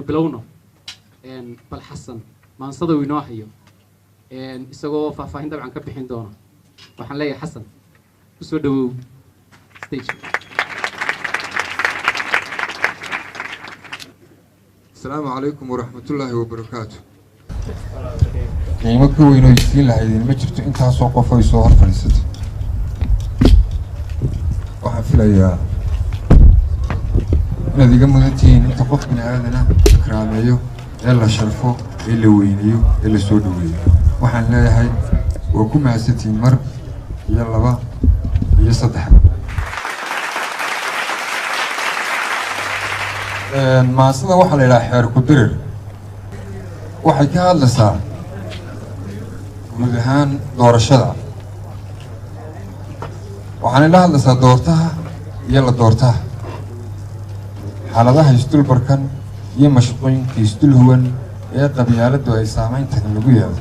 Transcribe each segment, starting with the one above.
bilowno bal xasan maansada uu inoo hayo isagoo faahfaahin dabcan ka bixin doona waxaan leeyahay xasan ku soo dhawow stage. السلام عليكم ورحمة الله وبركاته. قيمة كوينو يستين لهايدين ما جبتو انتها سوق وفاي سوهر فريست وحفل ايا انا دي قمدتين انت قف من هذا كراميو يلا شرفو اللي وينيو اللي سودو وينيو وحن لا هاي وكما ستين مر يلا با يصدح maasada waxa la yiraahdaa xeer ku dirir waxay ka hadlaysaa guud ahaan doorashada waxaan la hadlaysaa doortaha iyo la doortaha xaaladaha isdulbarkan iyo mashquulka isdulhuwan ee qabyaaladu ay saameynta lagu yeelo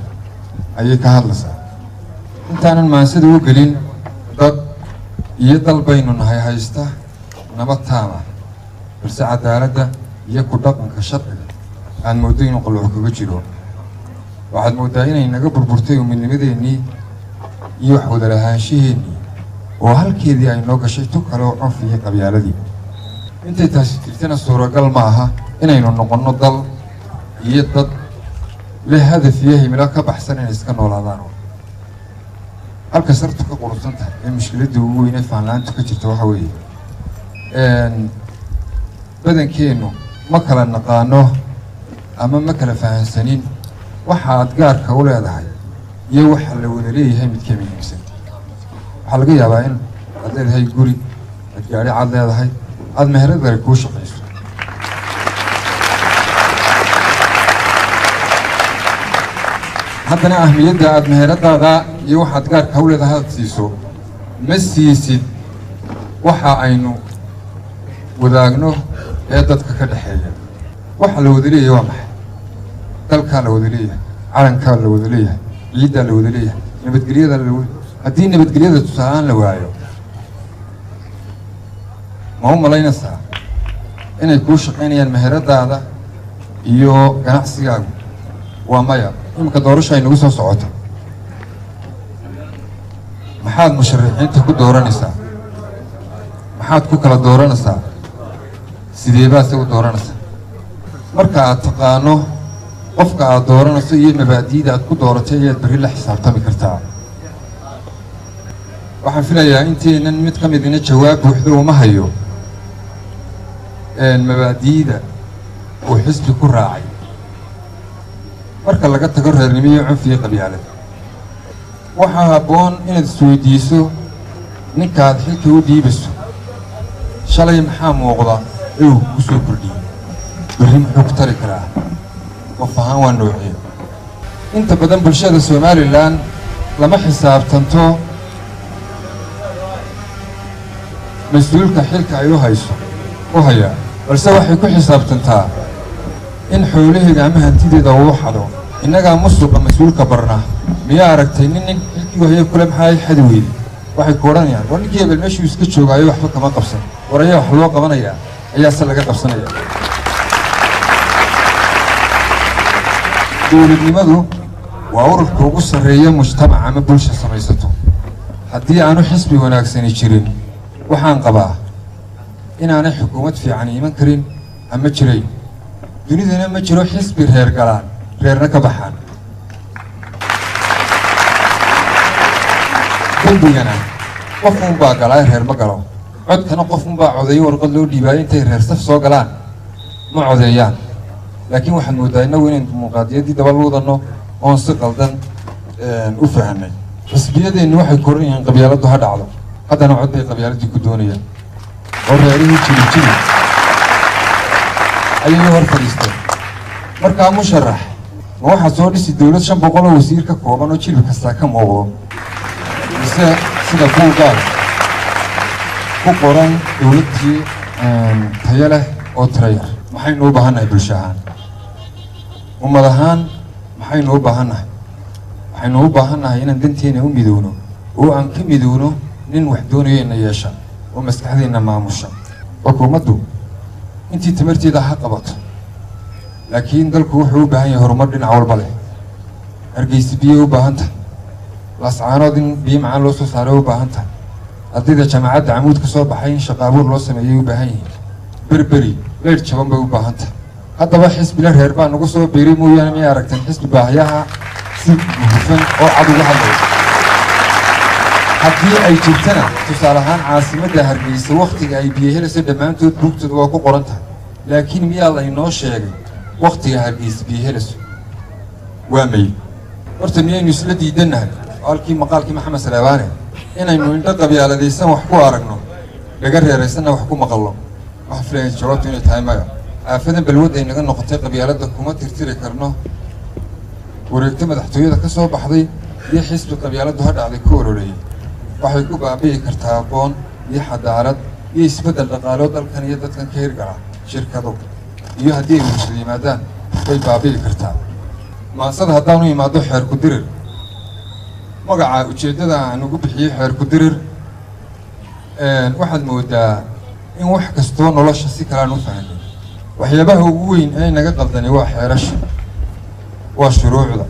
ayay ka hadlaysaa intaanan maasada u gelin dad iyo dalbaynu nahay haysta nabad taama بس عدالة يكون رقم كشرق عن مودين وقلوه كبجرو وعد مودين إن قبل برتي ومن مديني يوحد لها شيءني وهل كذي أي نوع شيء تكلو عفية قبيلة دي أنت تستنا الصورة قل معها إن أي نوع نضل يضد لهذا فيه ملاك بحسن يسكن ولا دارو هل كسرت كقرصنتها المشكلة دي هو ينفع لأن تكتشف وحوي badankeennu ma kala naqaano ama ma kala fahansanin waxa aad gaarka u leedahay iyo waxa la wada leeyahay mid ka muhiimsan waxa laga yaabaa in aad leedahay guri aad gaari cad leedahay aad meherada ku shaqayso haddana ahmiyadda aad meheradaada iyo waxa aad gaarka u leedahay aad siiso ma siisid waxa aynu wadaagno ee dadka ka dhaxeeya waxa la wada leeyahay waa maxay dalka la wada leeyahay calanka la wada leeyahay ciidda la wada leeyahay nabadgelyada la wada haddii nabadgelyada tusaalaan la waayo ma u malaynaysaa inay kuu shaqaynayaan meheradaada iyo ganacsigaagu waa maya imika doorasho ay nagu soo socoto maxaad musharaxiinta ku dooranaysaa maxaad ku kala dooranaysaa sidee baad u dooranaysaa marka aad taqaano qofka aad dooranayso iyo mabaadi'da aad ku dooratay ayaad berri la xisaabtami kartaa waxaan filayaa inteenan mid ka midina jawaab buuxda uma hayo mabaadi'da uu xisbi ku raacay marka laga tago reernimo iyo cunfi iyo qabyaalad waxaa habboon inaad isweydiiso ninkaad xilka u dhiibayso shalay maxaa muuqda uu ku soo kordhiyay berri muxuu ku tari karaa qof ahaan waa noocee inta badan bulshada Somaliland lama xisaabtanto mas'uulka xilka ay u haya balse waxay ku xisaabtantaa in xoolaheeda ama hantideeda uu xado innaga musuqa mas'uulka barna miyaa aragtay nin xilkii haya kula maxay xadweeyay waxay kooranayaan war ninkii hebel meeshuu iska joogaayo waxba kama qabsan waraya wax loo qabanayaa ayaa se laga qabsanaya dowladnimadu waa ururka ugu sarreeya mujtamac ama bulsha samaysato haddii aanu xisbi wanaagsani jirin waxaan qabaa inaanay xukuumad fiican iman karin ama jirayn dunidana ma jiro xisbi reer galaan reerna ka baxaan dembigana qof unbaa galaa reer ma galo codkana qof unbaa codeeyo warqad loo dhiibaayo intay reer saf soo galaan ma codeeyaan laakiin waxaan moodaa innagu inaynu dimuqraadiyaddii daba luudanno oon si qaldan u fahanay xisbiyadeennu waxay koran yihiin qabyaaladdu ha dhacdo haddana cod bay qabyaaladdii ku doonayaan oo reerihii jiri ayay hor fadhiisteen markaa musharax ma waxaa soo dhisi dowlad 500 oo wasiir ka kooban oo jilib kasta ka muuqdo mise sida buugaag ku qoran dowladii tayo leh oo tirayar maxaynu u baahannahay bulsho ahaan ummad ahaan maxaynu u baahannahay waxaynu u baahannahay inaan danteena u midowno oo aan ka midowno nin wax doonaya inay yeesha oo maskaxdeena maamusha xukuumaddu intii tamarteeda ha qabato laakiin dalku wuxuu u baahan yahay horumar dhinac walba leh. Hargeysa biyo u baahan tahay, laascaanood in biyo macaan loo soo saaro u baahan tahay, ardayda jaamacadda camuud ka soo baxay in shaqo abuur loo sameeyay u baahan yihiin, berberi leer jaban bay u baahan tahay. haddaba xisbiga reer baa nagu soo biiray mooyaane miyay aragteen xisbi baahiyaha si hufan oo cad uga hadlaya. haddii ay jirtana tusaale ahaan caasimadda Hargeysa waqtiga ay biyo helayso dhammaantood buugtooda waa ku qoran tahay, laakiin miyaa laynoo sheegay waqtiga Hargeysa biyo helayso waa may? horta miyaynu isla diidannahay halkii maqaalkii Maxamed Salaabaane inaynu indho qabyaaladaysan wax ku aragno dhaga reeraysanna wax ku maqalno? wax filayn jawaabtu inay tahay maya. aafadan balwad ay naga noqotay qabyaaladda kuma tirtiri karno. wareegta madaxtooyada ka soo baxday iyo xisbi qabyaaladdu ha dhacday ku ololeeyay waxay ku baabi'i kartaa aqoon iyo xadaarad iyo isbeddel dhaqaalo dalkan iyo dadkan ka hirgala shirkado, iyo haddii ay bulshada yimaadaan way baabi'i kartaa. maansada haddaanu imaado xeer ku dirir, magaca ujeeddada aan ugu bixiyey xeer ku dirir, waxaad moodaa in wax kastoo nolosha si kale aan u fahanay. waxyaabaha ugu weyn ee naga qaldani waa xeerasha, waa shuruucda,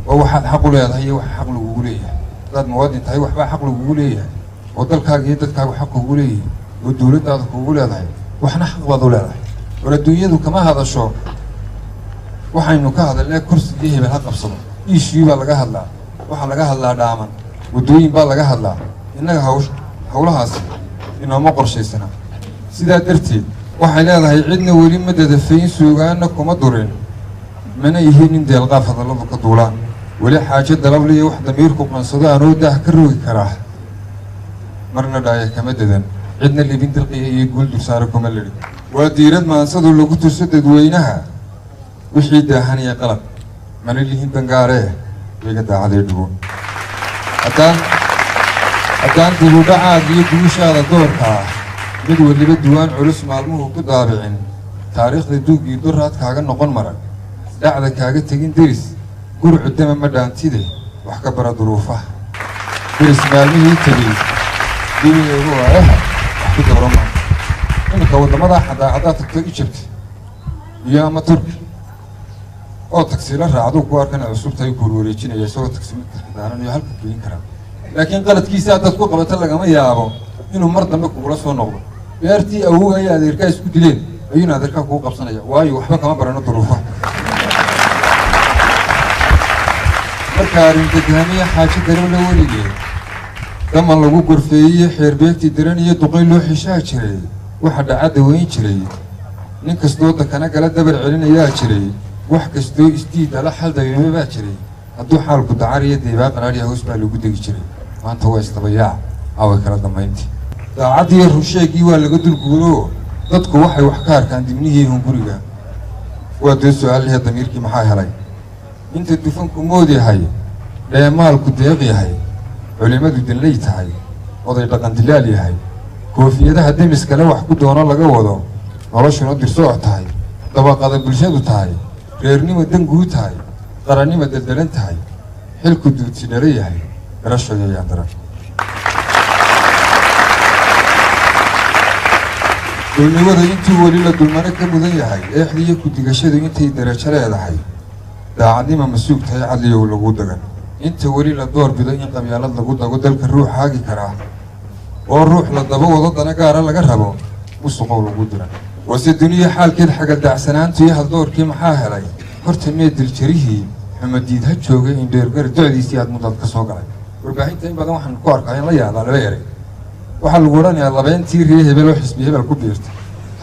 waa waxaad xaq u leedahay iyo waxa xaq lagugu leeyahay. haddaad muwaadin tahay waxbaa xaq lagugu leeyahay oo dalkaaga iyo dadkaagu xaq kugu leeyahay oo dowladdaada kugu leedahay, waxna xaq baad u leedahay. war adduunyadu kama hadasho waxaynu ka hadalnay kursi iyo hebel ha qabsado, iishii baa laga hadlaa, waxaa laga hadlaa dhaaman, waddooyin baa laga hadlaa. innaga hawlahaasi inooma qorshaysana. sidaa darteed waxay leedahay cidna weli ma dadafayn, suugaana kuma durin, mana yihiin in deelqaaf hadalladu ka duulaan. weli xaajo dalable iyo wax damiirku qansado aanoo daah ka rogi karaa, marna dhaaya kama dadan, cidna libin dalqiya iyo guul dulsaare kuma ledhin. waa diirad maansadu lagu tuso dadweynaha wixii daahanaya qalab, mana lihin dangaaree iga daacadee dhugo. haddaan dibudhacaad iyo guushaada doorka ah mid weliba duwaan culus maalmuhu ku daabicin, taariikhda duuggii duraad kaaga noqon marag, dhacda kaaga tegin deris gurcu dama ma dhaantide wax ka bara duruufaha. deris maalmihii tegey dibigeegu waayaha wax ku dabro maanta. iminka waddamadaa xadaa haddaad tagto Egypt iyo ama Turki oo tagsiila raacduu ku arkan cusubtahay ku wareejinaya isagoo tagsiimidka daaran iyo halka geyn karaa, laakiin qaladkiisa haddaad ku qabato lagama yaabo inuu mar dambe kugula soo noqdo. beertii awowga iyo adeerkaa isku dileen ayuuna adeerkaa kugu qabsanaya, waayo waxba kama barano duruufaha. marka arrinta dahamiya xaajo darowla weligeed daman lagu gorfeeyey xeerbeegtii daran iyo duqay loo xishaa jiray, waxa dhacadda weyn jiray, nin kastoo dakana gala dabar celinayaa jiray, wax kastoo isdiidala xal dabeeme baa jiray, hadduu xaalku dacar iyo deebaa qaraadhiya hoos baa lagu degi jiray. maanta waa istabayaac away kala dambayntii. daacaddiiyo rusheegii waa laga dulguuro, dadku waxay wax ka arkaan dibnihii hunguriga. waa dee su-aalihi damiirkii maxaa helay? inta dufanku mood yahay, dheemaalku deeq yahay, culimmadu danley tahay, oday dhaqan dilaal yahay, koofiyadaha demis kale wax ku doono laga wado, noloshuna dirsooc tahay, dabaqada bulshadu tahay, reernimo danguu tahay, qarannimo daldalan tahay, xilku duudsi dhara yahay, garashoyo yaan daran. dulnimada intuu weli la dulmano ka mudan yahay, eexdiiyo ku-digashadu intay darajo leedahay, daacadnima ma suug tahay cadliyow lagu dagan. inta weli la door bido in qabyaalad lagu dago dalka ruux haagi karaa, oo ruux la daba wado dana gaara laga rabo musuqow lagu diran. wase duniya xaalkeed xagaldaacsanaantu iyo haldoorkii maxaa helay? horta mee diljarihii xumadiid ha joogay indheergari docdiisii aad mudad ka soo galay. warbaahinta in badan waxaan ku arkaa in la yaabaa laba eray. waxaa lagu odhanayaa labeentii ree hebel oo xisbi hebel ku biirtay,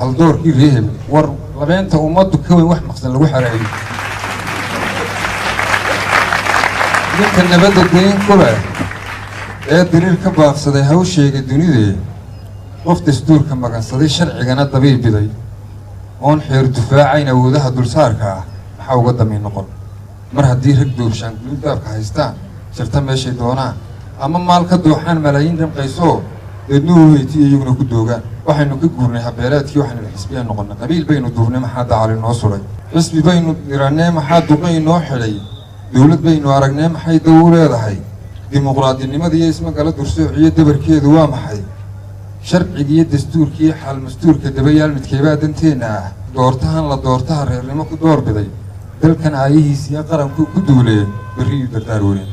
haldoorkii ree hebel. war labeenta ummaddu ka weyn wax maqsan lagu xaraayo. ninka nabadda dayn ku leh ee diriir ka baaqsaday hawsheega dunidee, qof dastuurka magansaday sharcigana dabiib biday, oon xeer dufaacayn awoodaha dulsaarka ah maxaa uga damiin noqon? mar haddii rag doobshaan guludaabka haystaan, jirta meeshay doonaan, ama maal ka dooxaan malaayiin dhamqaysoo deednuhu heyti iyaguna ku doogaan. waxaynu ka guurnay habeelaadkii, waxaynu xisbiya noqonnay, qabiil baynu duurnay maxaa dacali noo sulay, xisbi baynu dirannee maxaa duqay noo xidhay, dowlad baynu aragnee maxay daw u leedahay, dimuqraadinimada iyo ismagala dursoociyo dabarkeedu waa maxay? sharcigiiyo dastuurkiiyo xal mastuurka dabayaal midkeebaa danteena ah doortahan la doortaha reernimo ku doorbiday dalkan aayihiisiyo qaranku ku duulee berriyuu dardaar weyn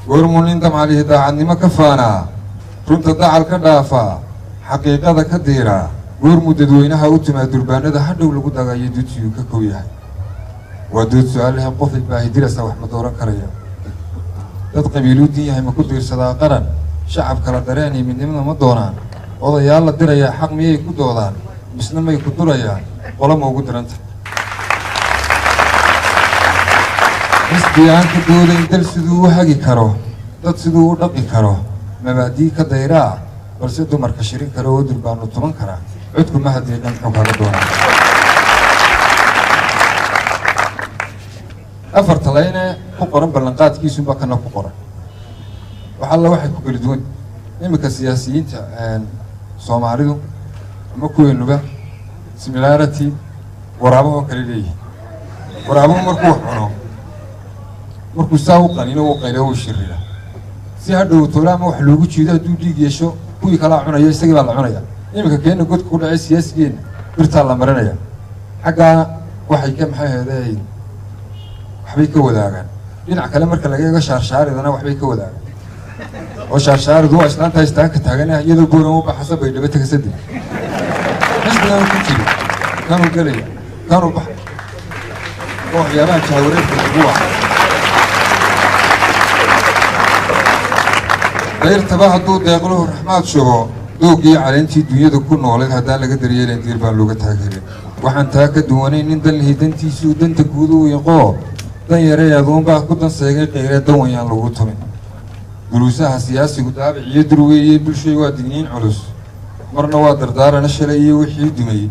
goormuu nin damcalihi daacadnimo ka faanaa runta dacal ka dhaafaa xaqiiqada ka diiraa goormuu dadweynaha u timaa durbaanada hadhow lagu dagaayo duutiyuu ka kow yahay waa dood su-aalaha qofay baahi dirasa wax ma dooran karaya dad qabiiluu din yahay ma ku diirsadaa qaran shacab kala dareen iyo midnimada ma doonaan odayaal la dirayaa xaq miyay ku doodaan misna may ku durayaan qolo ma ugu diranta xisbi aan ka doodayn dal siduu u hagi karo dad siduu u dhaqi karo mabaadii ka dayraa balse dumarka shirin karo oo durbaanu tuman karaa codku ma haddii dhan xog haga doonaa afarta layne ku qoran ballanqaadkiisuba kana ku qoran wax alla waxay ku kala duwan iminka siyaasiyiinta soomaalidu ama kuweenuba similarity waraabahoo kale leeyihin waraabuhu markuu cuno markuu saa u qanino uu qaylo uu shirira si hadhow toola ama wax loogu jiido hadduu dhiig yeesho kuwii kalaa cunaya isagii baa la cunaya iminka keenna godka ku dhacay siyaasigeenna birtaa la marinaya xaggaa waxay ka maxay heedeen waxbay ka wadaagaan dhinac kale marka laga eego shaarshaaridana waxbay ka wadaagaan oo shaarshaarid waa islaanta istaanka taaganah iyadoo booran u baxasa bay dhaba tagasade xisbigan ku jiri kanuu gelaya kanuu bax oo waxyaabaha jahawareerka ugu waca dayrtaba hadduu deeqluhu raxmaad shubo doogii caleentii dunyada ku nooleed haddaan laga daryeelayn diir baan looga taageerin waxaan taa ka duwanayn nin dan lihi dantiisuu danta guudu u yaqoo dan yarey aduunbaa ku dan seegay qayree dan wayaan lagu tumin duruusaha siyaasigu daabic iyo durweeye bulshay waa digniin culus marna waa dardaarana shalay iyo wixii dumay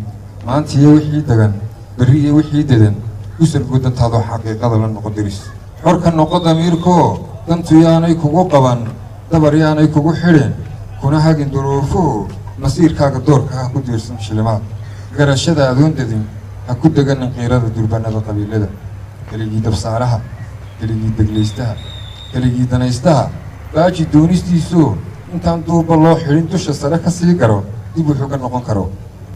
maanta iyo wixii degan berri iyo wixii dedan usargu dantaadoo xaqiiqada la noqon diris xorka noqo damiirkoo dantu yaanay kugu qaban dabar yaanay kugu xidhin kuna hagin duruufuhu masiirkaaga doorka ha ku diirsan shilimaad garashada adoon dadin ha ku deganin qiirada durbanada qabiilada keligii dabsaaraha keligii deglaystaha keligii danaystaha baaji doonistiisoo intaan duuba loo xidhin dusha sare ka sii garo dib wuxuu ka noqon karo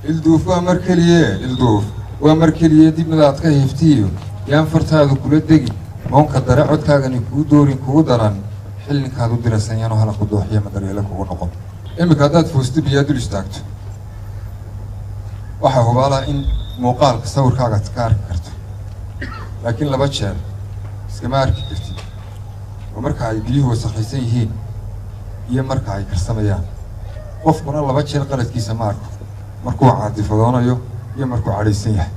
ilduuf waa mar keliye ilduuf waa mar keliye dibnadaad ka hiiftiyo yaan fartaadu kula degi moonka dare codkaagani kuu doorin kugu daran xillinkaad u dirasan yaanoo halaqu dooxiya madaryeele kugu noqon iminka haddaad foosto biyaa dul istaagto waxaa hubaalaa in muuqaalka sawirkaaga ka arki karto laakiin laba jeer iskama arki kartid oo marka ay biyuhu wasakhaysan yihiin iyo marka ay karsamayaan qofkuna laba jeer qaladkiisa ma arko markuu caadifadoonayo iyo markuu cadhaysan yahay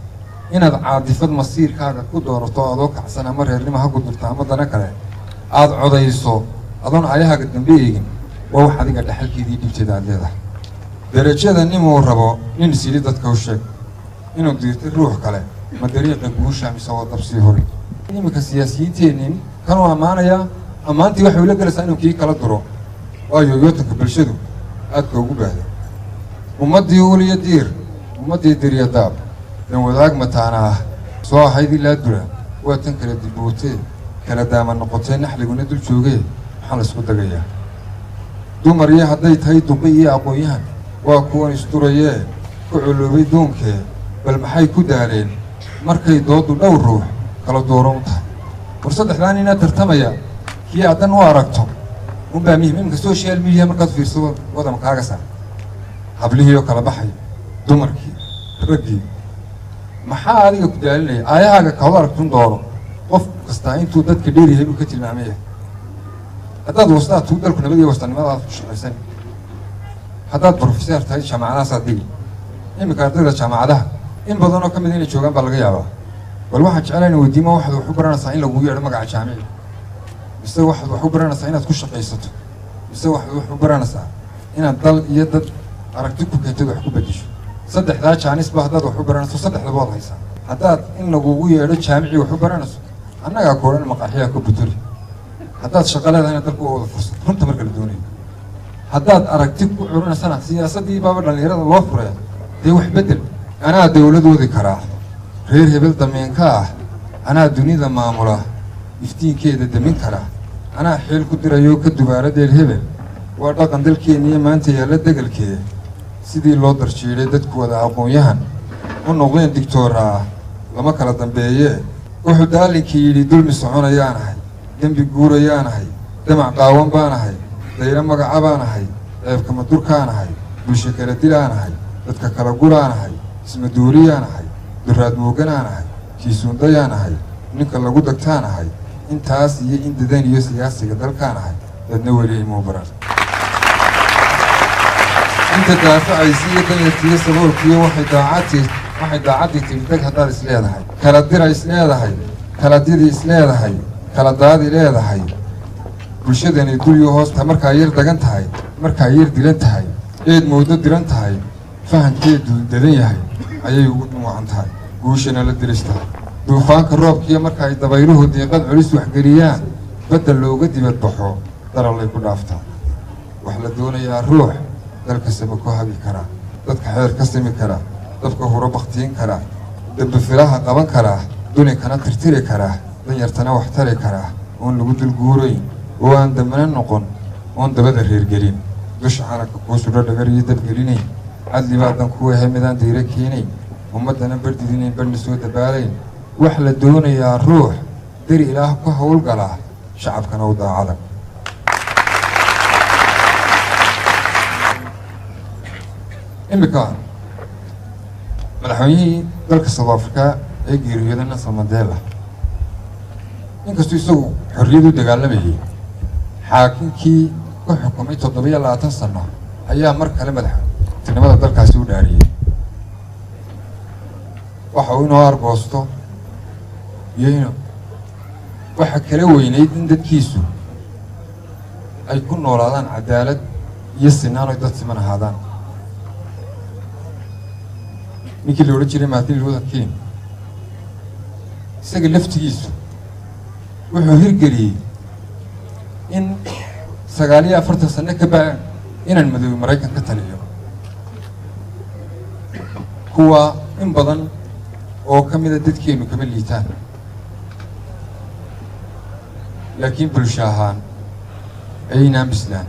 inaad caadifad masiirkaaga ku doorato adoo kacsan ama reernimo ha ku dirto ama dana kale aada codayso adoon ayahaaga dambe eegin waa wax adiga dhaxalkeedii dhibteeda aad leedahay darajada ninuu rabo nin isili dadka u sheeg inuu diirtay ruux kale ma dariiqa guusha mise waa dabsii hore iminka siyaasiyiinteennin kanuu ammaanayaa ammaantii waxay ula gelaysaa inuu kii kala duro waayo yootanka bulshadu aadka ugu baahda ummaddii uliyo diir ummaddii dirya daab dan wadaag mataana ah soo ahayd ilaa dura waa tan kala dibbootee kala daama noqotee naxliguna dul joogee maxaa la isku dagayaa dumar iyo hadday tahay duqi iyo aqoon-yahan waa kuwan isdurayee ku coloobay doonkee bal maxay ku daaleen markay dooddu dhowr ruux kala dooran tahay war saddexdaan inaad tartamaya kii addan u aragto unbaa muhim iminka social media markaad fiirso waddankaaga saar hablihii oo kala baxay dumarkii raggii maxaa adiga ku daalinaya aayahaaga kaoda aragtun dooro qof kastaa intuu dadka dheeryahay inuu ka tilmaamaya haddaad wastaa tuu dalku nabad iyo wastanimadaad ku shaqaysan haddaad brofeseer tahay jaamacadahaasaad dhigi iminka ardayda jaamacadaha in badanoo ka mid inay joogaan baa laga yaabaa bal waxaan jeclayna weydiima waxaad wax u baranaysaa in lagugu yeedho magaca jaamici mise waxaad wax u baranaysaa inaad ku shaqaysato mise waxaad wax u baranaysaa inaad dal iyo dad aragti ku keentad wax ku bedesho saddexdaa jaanisba haddaad wax u baranayso saddexdaba waad haysaa haddaad in lagugu yeedho jaamici wax u baranayso annagaa ku odhan maqaaxiyaa ka buturi haddaad shaqo leedahayna dalku waa wada fursad runta marka la doonayo haddaad aragti ku curinaysana siyaasaddii baaba dhallinyarada loo furaya dee wax beddel anaa dawladoodi karaa reer hebel dameenka ah anaa dunida maamula iftiinkeeda damin kara anaa xeel ku dirayoo ka dubaaradeel hebel waa dhaqan dalkeenniiyo maanta yaalla degelkee sidii loo darjiiday dadkooda aqoon-yahan u noqdeen digtooraa lama kala dambeeyee wuxuu daalinkii yidhi dulmi soconayaan ahay dembi guurayaan ahay damac qaawan baan ahay dayro magaca baan ahay ceebka madurkaan ahay bulsho kala dilaan ahay dadka kala gulaan ahay ismaduuliyaan ahay duraad mooganaan ahay kiisuundayaan ahay ninka lagu dagtaan ahay intaas iyo in dadan iyo siyaasiga dalkaan ahay dadna weli imuu baran inta daafacaysa iyo danyartiiyo saboolkiiyo waxay daacaddii tiri dag haddaad isleedahay kala dira isleedahay kala didi isleedahay kala daadi leedahay bulshadani dulyo hoosta markaa yar dagan tahay markaa yar dilan tahay eed moodo diran tahay fahankeedu dadan yahay ayay ugu dhumuucan tahay guushana la dirista duufaanka roobkiiyo marka ay dabayluhu diiqad culis waxgeliyaan badda looga dibad baxo darallay ku dhaaftaa wax la doonayaa ruux dalka sama ku hagi karaa dadka xeer ka simi karaa dabka huro bakhtiin karaa dambi filaha qaban karaa duninkana tirtiri karaa danyartana wax tari karaa oon lagu dulguurayn oo aan dambana noqon oon dabada reergelin dusha xanaka kuu sudho dhagar iyo dabgelinayn cadli baadan kuwa hemidaan dayro keenayn ummaddana bardidinayn badhna soo dabaalayn wax la doonayaa ruux deri ilaah ku howlgalaa shacabkana u daacada imika madaxweynihii dalka South Africa ee geeriyooday Nelson Mandela inkastoo isagu xorriyad u dagaalamayay xaakinkii ku xukumay 27 sano ayaa mar kale madaxtinimada dalkaasi u dhaariyay waxa uu inoo argoosto iyo waxa kala weynayd in dadkiisu ay ku noolaadaan cadaalad iyo sinaan oo dad siman ahaadaan ninkii la odhan jiray Martin Luther King isaga laftigiisu wuxuu hirgeliyey in 49 sano ka bacdi inaan madowga Maraykan ka taliyo kuwa in badan oo ka mid ah dadkeenu kama liitaan laakiin bulsho ahaan aynaan bislaan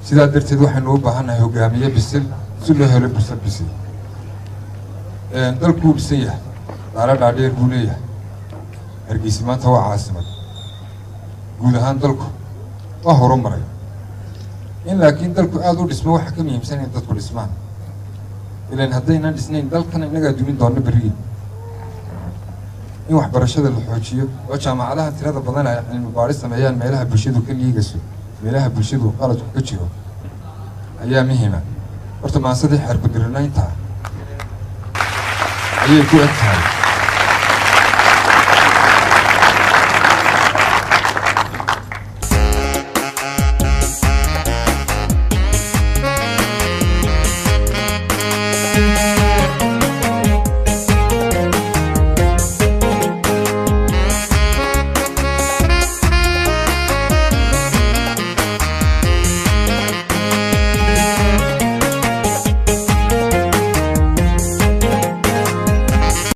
sidaa darteed waxaynu u baahannahay hogaamiye bisil si loo helo bulsho bisil dalku bisan yahay daara dhaadheer buu leeyahay Hargeysa maanta waa caasimad guud ahaan dalku waa horumaray in laakiin dalku aad u dhismo waxa ka muhiimsan in dadku dhismaan ilaan haddaynan dhisnayn dalkan inagaa dumin doona berri in waxbarashada la xoojiyo oo jaamacadaha tirada badan ay cilmi baaris sameeyaan meelaha bulshadu ka liigaso meelaha bulshadu qaladku ka jiro ayaa muhiima horta maasadii xeer ku dirinaynta ayay ku egtahay